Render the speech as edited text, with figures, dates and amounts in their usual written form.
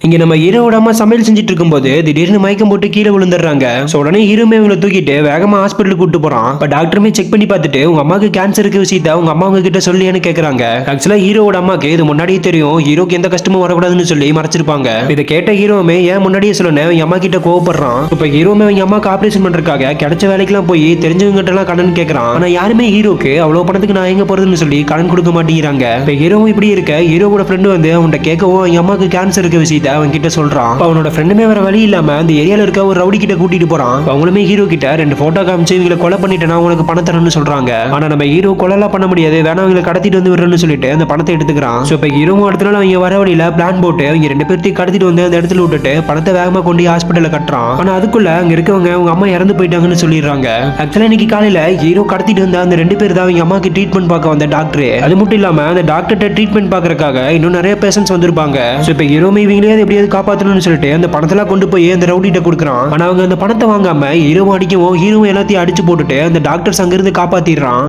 இங்க நம்ம ஹீரோவோட அம்மா சமையல் செஞ்சுட்டு இருக்கும்போது திடீர்னு மயக்கம் போட்டு கீழே விழுந்துடுறாங்க. சோ உடனே ஹீரோமே இவங்களை தூக்கிட்டு வேகமா ஹாஸ்பிட்டலுக்கு கூட்டு போறான். இப்ப டாக்டருமே செக் பண்ணி பார்த்துட்டு உங்க அம்மாக்கு கேன்சர் இருக்கு விஷயத்த உங்க அம்மா உங்க கிட்ட சொல்லியான்னு கேக்குறாங்க. ஆக்சுவலா ஹீரோவோட அம்மாக்கு இது முன்னாடியே தெரியும், ஹீரோக்கு எந்த கஷ்டமும் வரக்கூடாதுன்னு சொல்லி மறைச்சிருப்பாங்க. இதை கேட்ட ஹீரோவுமே ஏன் முன்னாடியே சொல்லணும் என் அம்மா கிட்ட கோவப்படுறான். இப்ப ஹீரோமே அவங்க அம்மாக்கு ஆபரேஷன் பண்றதுக்காக கிடைச்ச வேலைக்கெல்லாம் போய் தெரிஞ்சவங்க கிட்ட எல்லாம் கடன் கேட்கறான். ஆனா யாருமே ஹீரோக்கு அவ்வளவு பணத்துக்கு நான் எங்க போறதுன்னு சொல்லி கடன் கொடுக்க மாட்டேங்கிறாங்க. இப்ப ஹீரோவும் இப்படி இருக்க ஹீரோவோட ஃப்ரெண்டு வந்து அவன்கிட்ட கேட்கவும் என் அம்மாக்கு கேன்சர் இருக்க விஷயத்த அவன் கிட்ட சொல்றான். அவனோட ஃப்ரெண்டுமே வேற வழி இல்லாம அந்த ஏரியால இருக்க ஒரு ரவுடி கிட்ட கூட்டிட்டு போறான். அவங்களுமே ஹீரோ கிட்ட 2 போட்டோ காமிச்சு இவங்களை கொலை பண்ணிட்டேன்னா உனக்கு பணம் தரணும்னு சொல்றாங்க. ஆனா நம்ம ஹீரோ கொலைலாம் பண்ண முடியாது, வேணா அவங்களை கடத்திட்டு வந்து விடுறேன்னு சொல்லிட்டு அந்த பணத்தை எடுத்துக்கிறான். சோ இப்ப ஹீரோவும் அடுத்த நாள் அவங்க வர வழியில பிளான் போட்டு அவங்க 2 பேர்த்தையும் கடத்திட்டு வந்து அந்த இடத்துல விட்டுட்டு பணத்தை வேகமா கொண்டு ஹாஸ்பிட்டல்ல கட்டுறான். ஆனா அதுக்குள்ள அங்க இருக்கவங்க அவங்க அம்மா இறந்து போயிட்டாங்கன்னு சொல்லிடுறாங்க. ஆக்சுவலா இன்னைக்கு காலையில ஹீரோ கடத்திட்டு வந்த அந்த 2 பேர் தான் அவங்க அம்மாக்கு ட்ரீட்மெண்ட் பார்க்க வந்த டாக்டர். அது மட்டும் இல்லாம அந்த டாக்டர்கிட்ட ட்ரீட்மெண்ட் பாக்குறதுக்காக இன்னும் நிறைய பேஷன்ஸ் வந்திருப்பாங்க. சோ இப்ப ஹீரோமே இவங்களே எப்படியாவது காப்பாற்றணும்னு சொல்லிட்டு அந்த பணத்தெல்லாம் கொண்டு போய் அந்த ரவுடிட்ட கொடுக்குறான். ஆனா அவங்க அந்த பணத்தை வாங்காம ஹீரோவும் அடிக்கவும் ஹீரோவும் எல்லாத்தையும் அடிச்சு போட்டுட்டு அந்த டாக்டர்ஸ் அங்கிருந்து காப்பாத்திடுறான்.